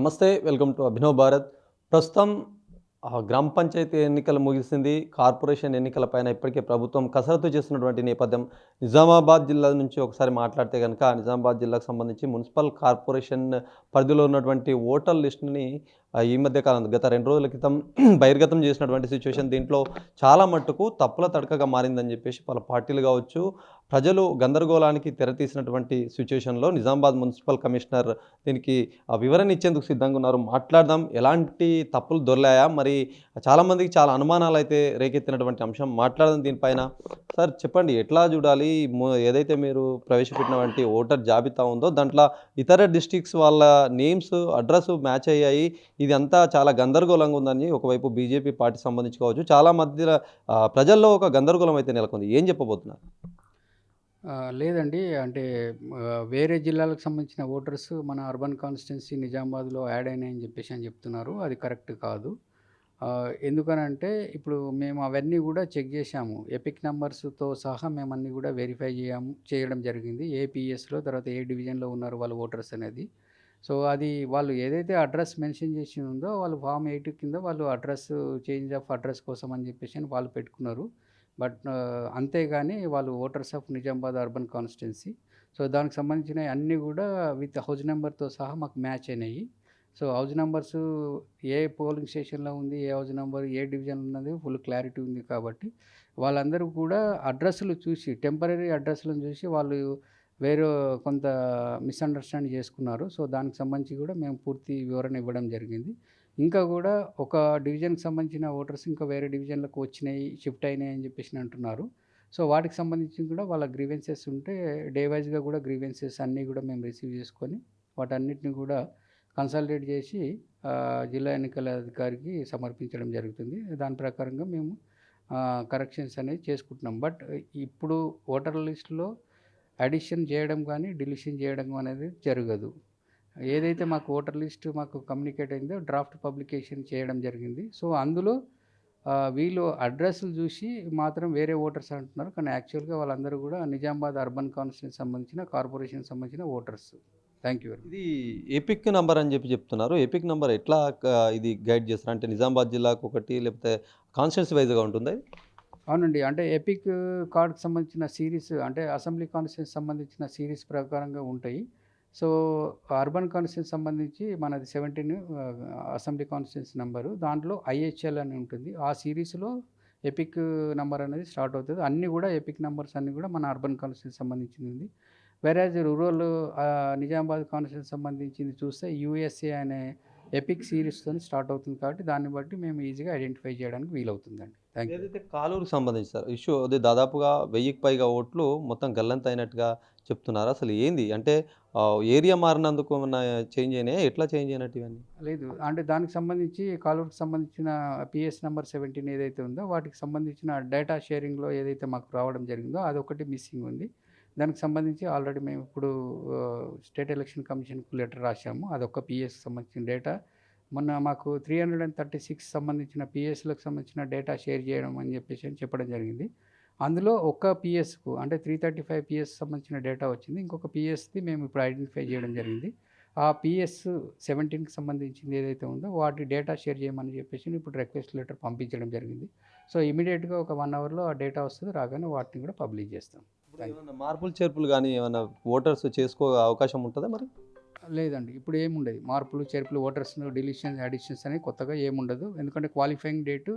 నమస్తే. Welcome to Abhinav Bharat. ప్రస్తుతం గ్రామ పంచాయతీ ఎన్నికలు ముగిసింది. కార్పొరేషన్ ఎన్నికలపైన ఇప్పటికే ప్రభుత్వం కసరత్తు చేస్తున్నటువంటి నేపథ్యం. నిజామాబాద్ జిల్లా నుంచి ఒకసారి మాట్లాడితే గనక, నిజామాబాద్ జిల్లాకు సంబంధించి మున్సిపల్ కార్పొరేషన్ పరిధిలో ఉన్నటువంటి ఓటర్ లిస్ట్‌ని ఈ మధ్య కాలం గత 2 రోజుల క్రితం బహిర్గతం చేసినటువంటి సిట్యుయేషన్. దీంట్లో చాలా మట్టుకు తప్పుల తడకగా మారిందని చెప్పేసి పలు పార్టీలు కావచ్చు, ప్రజలు గందరగోళానికి తెరతీసినటువంటి సిట్యుయేషన్‌లో నిజామాబాద్ మున్సిపల్ కమిషనర్ దీనికి వివరణ ఇచ్చేందుకు సిద్ధంగా ఉన్నారు. మాట్లాడదాం. ఎలాంటి తప్పులు దొర్లాయా? మరి చాలామందికి చాలా అనుమానాలైతే రేకెత్తినటువంటి అంశం. మాట్లాడదాం దీనిపైన. సార్ చెప్పండి, ఎట్లా చూడాలి? ఏదైతే మీరు ప్రవేశపెట్టినటువంటి ఓటర్ జాబితా ఉందో దాంట్లో ఇతర డిస్ట్రిక్ట్స్ వాళ్ళ నేమ్స్, అడ్రెస్ మ్యాచ్ అయ్యాయి. ఇదంతా చాలా గందరగోళంగా ఉందని ఒకవైపు బీజేపీ పార్టీ సంబంధించి కావచ్చు, చాలా మధ్య ప్రజల్లో ఒక గందరగోళం అయితే నెలకొంది. ఏం చెప్పబోతున్నారు? లేదండి. అంటే వేరే జిల్లాలకు సంబంధించిన ఓటర్స్ మన అర్బన్ కాన్స్టిట్యున్సీ నిజామాబాద్‌లో యాడ్ అయినాయని అని చెప్తున్నారు. అది కరెక్ట్ కాదు. ఎందుకనంటే ఇప్పుడు మేము అవన్నీ గూడా చెక్ జేశాము. ఎపిక్ నంబర్స్‌తో సహా మేమన్నీ గూడా వెరిఫై చేయడం జరిగింది. ఏ పీఎస్‌లో తర్వాత ఏ డివిజన్‌లో ఉన్నారు వాళ్ళ ఓటర్స్ అనేది. సో, అది వాళ్ళు ఏదైతే అడ్రస్ మెన్షన్ చేసి ఉందో వాళ్ళు ఫార్మ్ 8 కింద వాళ్ళు చేంజ్ ఆఫ్ అడ్రస్ కోసం అని జెప్పేసని వాళ్ళు పెట్టుకున్నారు. బట్ అంతేగాని వాళ్ళు voters of Nizamabad urban constituency. So, దానికి సంబంధించినయి అన్నీ గూడా విత్ హౌస్ నంబర్‌తో సహా మాకు మ్యాచ్ అయినాయి. సో, హౌస్ నంబర్సు ఏ పోలింగ్ స్టేషన్‌లో ఉంది, ఏ హౌస్ నంబర్, ఏ డివిజన్ ఉన్నది ఫుల్ క్లారిటీ ఉంది కాబట్టి, వాళ్ళందరూ కూడా అడ్రస్‌లు చూసి టెంపరరీ అడ్రస్‌లను చూసి వాళ్ళు వేరే కొంత మిస్‌అండర్‌స్టాండ్ చేసుకున్నారు. సో, దానికి సంబంధించి కూడా మేము పూర్తి వివరణ ఇవ్వడం జరిగింది. ఇంకా గూడా ఒక డివిజన్‌కి సంబంధించిన ఓటర్స్ ఇంకా వేరే డివిజన్‌లకు వచ్చినాయి, షిఫ్ట్ అయినాయి అని చెప్పేసి అంటున్నారు. సో, వాటికి సంబంధించి కూడా వాళ్ళ గ్రీవెన్సెస్ ఉంటే డే వైస్‌గా కూడా గ్రీవెన్సెస్ అన్నీ కూడా మేము రిసీవ్ చేసుకొని వాటన్నిటిని కూడా కన్సాలిడేట్ చేసి జిల్లా ఎన్నికల అధికారికి సమర్పించడం జరుగుతుంది. దాని ప్రకారంగా మేము కరెక్షన్స్ అనేవి చేసుకుంటున్నాం. బట్ ఇప్పుడు ఓటర్ లిస్ట్‌లో అడిషన్ చేయడం కానీ, డిలీషన్ చేయడం అనేది జరగదు. ఏదైతే మాకు ఓటర్ లిస్ట్ మాకు కమ్యూనికేట్ అయిందో డ్రాఫ్ట్ పబ్లికేషన్ చేయడం జరిగింది. సో, అందులో వీళ్ళు అడ్రస్‌లు చూసి మాత్రం వేరే ఓటర్స్ అంటున్నారు. కానీ యాక్చువల్‌గా వాళ్ళందరూ కూడా నిజామాబాద్ అర్బన్ కాన్స్టిట్యున్సీకి సంబంధించిన, కార్పొరేషన్‌కి సంబంధించిన voters. Thank you very much. ఇది ఎపిక్ నంబర్ అని చెప్తున్నారు. ఎపిక్ నంబర్ ఎట్లా ఇది గైడ్ చేస్తారు? అంటే నిజామాబాద్ జిల్లాకు ఒకటి, లేకపోతే కాన్స్టిట్యున్సీ వైస్‌గా ఉంటుందా ఇది? అవునండి. అంటే ఎపిక్ కార్డ్‌కి సంబంధించిన సీరీస్ అంటే అసెంబ్లీ కాన్స్టిట్యున్సీకి సంబంధించిన సీరీస్ ప్రకారంగా ఉంటాయి. సో, అర్బన్ కాన్స్టిట్యున్సీకి సంబంధించి మనది 17 అసెంబ్లీ కాన్స్టిట్యున్సీ నంబరు. దాంట్లో ఐహెచ్ఎల్ అని ఉంటుంది. ఆ సీరీస్‌లో ఎపిక్ నంబర్ అనేది స్టార్ట్ అవుతది. అన్నీ గూడా ఎపిక్ నంబర్స్ అన్నీ గూడా మన అర్బన్ కాన్స్టిట్యున్సీకి సంబంధించింది. వేరేజ్ రూరల్ నిజామాబాద్ కాన్స్టిట్యున్సీకి సంబంధించింది చూస్తే యూఎస్ఏ అనే ఎపిక్ సీరీస్‌తోని స్టార్ట్ అవుతుంది కాబట్టి దాన్ని బట్టి మేము ఈజీగా ఐడెంటిఫై చేయడానికి వీలవుతుందండి. Thank you. ఏదైతే కాలూరుకి సంబంధించి సార్ ఇష్యూ అది దాదాపుగా 1000కి పైగా ఓట్లు మొత్తం గల్లంతు అయినట్టుగా చెప్తున్నారు. అసలు ఏంది? అంటే ఏరియా మారినందుకు ఏమన్నా చేంజ్ అయినాయా? ఎట్లా చేంజ్ అయినట్టు ఇవన్నీ? లేదు. అంటే దానికి సంబంధించి కాలర్‌కి సంబంధించిన పీఎస్ నంబర్ 17 ఏదైతే ఉందో వాటికి సంబంధించిన డేటా షేరింగ్‌లో ఏదైతే మాకు రావడం జరిగిందో అదొకటి మిస్సింగ్ ఉంది. దానికి సంబంధించి ఆల్రెడీ మేము ఇప్పుడు స్టేట్ ఎలక్షన్ కమిషన్‌కి లెటర్ రాసాము. అదొక పీఎస్‌కి సంబంధించిన డేటా. మొన్న మాకు 336 సంబంధించిన పీఎస్‌లకు సంబంధించిన డేటా షేర్ చేయడం అని చెప్పడం జరిగింది. అందులో ఒక్క పీఎస్‌కు అంటే 335 పీఎస్ సంబంధించిన డేటా వచ్చింది. ఇంకొక పీఎస్‌ది మేము ఇప్పుడు ఐడెంటిఫై చేయడం జరిగింది. ఆ పీఎస్ 17కి సంబంధించింది ఏదైతే ఉందో వాటి డేటా షేర్ చేయమని ఇప్పుడు రిక్వెస్ట్ లెటర్ పంపించడం జరిగింది. సో, ఇమ్మీడియేట్‌గా ఒక 1 అవర్‌లో ఆ డేటా వస్తది. రాగానే వాటిని కూడా పబ్లిష్ చేస్తాం. ఇప్పుడు థాంక్ యూ. ఏమన్నా మార్పులు, చేర్పులు గాని ఏమన్నా ఓటర్స్ చేసుకో అవకాశం ఉంటదా మరి? లేదండి. ఇప్పుడు ఏముండదు. మార్పులు, చేర్పులు, ఓటర్స్‌ను డిలీషన్స్, అడిషన్స్ అనేవి కొత్తగా ఏముండదు. ఎందుకంటే క్వాలిఫైయింగ్ డేట్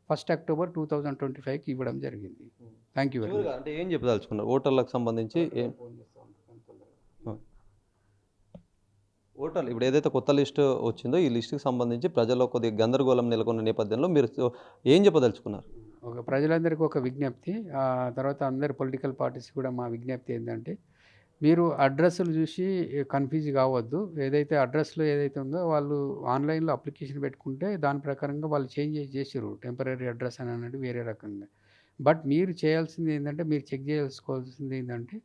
1 అక్టోబర్ 2025కి ఇవ్వడం జరిగింది. థాంక్ యూ వెరీ చివరగా మచ్. అంటే ఏం చెప్పదలుచుకున్నారు? ఓటర్లకు సంబంధించి ఏం ఆ! ఓటర్లు ఇప్పుడు ఏదైతే కొత్త లిస్ట్ వచ్చిందో ఈ లిస్ట్‌కి సంబంధించి ప్రజల్లో కొద్దిగా గందరగోళం నెలకొన్న నేపథ్యంలో మీరు ఏం చెప్పదలుచుకున్నారు? ప్రజలందరికీ ఒక విజ్ఞప్తి. తర్వాత అందరి పొలిటికల్ పార్టీస్ కూడా మా విజ్ఞప్తి ఏందంటే, మీరు అడ్రస్‌లు చూసి కన్‌ఫ్యూజ్ కావద్దు. ఏదైతే అడ్రస్‌లో ఏదైతే ఉందో వాళ్ళు ఆన్‌లైన్‌లో అప్లికేషన్ పెట్టుకుంటే దాని ప్రకారంగా వాళ్ళు చేంజెస్ చేసిర్రు. టెంపరరీ అడ్రస్ అని అన్నట్టు వేరే రకంగా. బట్ మీరు చేయాల్సింది ఏందంటే, మీరు చెక్ చేసుకోవాల్సింది ఏందంటే,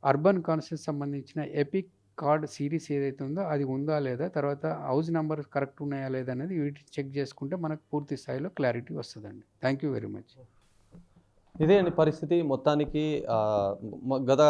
అర్బన్ కాన్స్టిట్యూన్సీకి సంబంధించిన ఎపిక్ కార్డ్ సీరీస్ ఏదైతే ఉందో అది ఉందా లేదా? తర్వాత హౌస్ నంబర్ కరెక్ట్ ఉన్నాయా లేదా? అనేది వీటిని చెక్ చేసుకుంటే మనకు పూర్తి స్థాయిలో క్లారిటీ వస్తదండి. Thank you very much. ఇదే అండి పరిస్థితి మొత్తానికి గత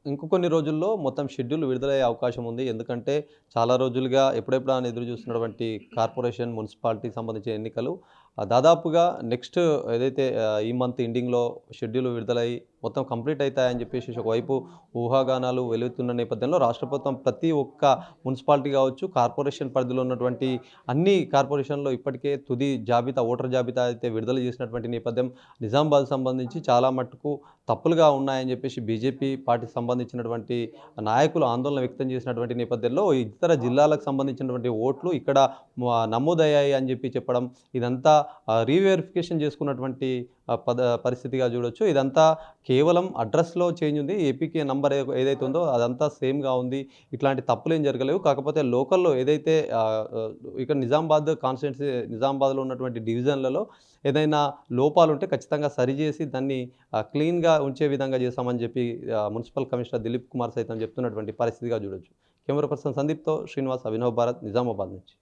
ఇంకో కొన్ని రోజుల్లో మొత్తం షెడ్యూల్ విడుదలయ్యే అవకాశం ఉంది. ఎందుకంటే చాలా రోజులుగా ఎప్పుడెప్పుడా అని ఎదురు చూస్తున్నటువంటి కార్పొరేషన్, మున్సిపాలిటీకి సంబంధించిన ఎన్నికలు దాదాపుగా నెక్స్ట్ ఏదైతే ఈ మంత్ ఎండింగ్‌లో షెడ్యూల్ విడుదలయ్యి మొత్తం కంప్లీట్ అయితాయని చెప్పేసి ఒకవైపు ఊహాగానాలు వెలువెత్తున్న నేపథ్యంలో రాష్ట్ర ప్రభుత్వం ప్రతి ఒక్క మున్సిపాలిటీ కావచ్చు, కార్పొరేషన్ పరిధిలో ఉన్నటువంటి అన్ని కార్పొరేషన్‌లో ఇప్పటికే తుది జాబితా, ఓటర్ జాబితా అయితే విడుదల చేసినటువంటి నేపథ్యం. నిజామాబాద్ సంబంధించి చాలా మట్టుకు తప్పులుగా ఉన్నాయని చెప్పేసి బీజేపీ పార్టీకి సంబంధించినటువంటి నాయకులు ఆందోళన వ్యక్తం చేసినటువంటి నేపథ్యంలో ఇతర జిల్లాలకు సంబంధించినటువంటి ఓట్లు ఇక్కడ నమోదయ్యాయి అని చెప్పి చెప్పడం, ఇదంతా రీవెరిఫికేషన్ చేసుకున్నటువంటి పరిస్థితిగా చూడొచ్చు. ఇదంతా కేవలం అడ్రస్‌లో చేంజ్ ఉంది. ఏపీకే నంబర్ ఏదైతే ఉందో అదంతా సేమ్‌గా ఉంది. ఇట్లాంటి తప్పులేం జరగలేవు. కాకపోతే లోకల్‌లో ఏదైతే ఇక్కడ నిజామాబాద్ కాన్స్టిట్యున్సీ, నిజామాబాద్‌లో ఉన్నటువంటి డివిజన్‌లలో ఏదైనా లోపాలుంటే ఖచ్చితంగా సరిచేసి దాన్ని క్లీన్‌గా ఉంచే విధంగా చేస్తామని చెప్పి మున్సిపల్ కమిషనర్ దిలీప్ కుమార్ సైతం చెప్తున్నటువంటి పరిస్థితిగా చూడొచ్చు. కెమెరా పర్సన్ సందీప్‌తో శ్రీనివాస్, అభినవ్ భారత్, నిజామాబాద్ నుంచి.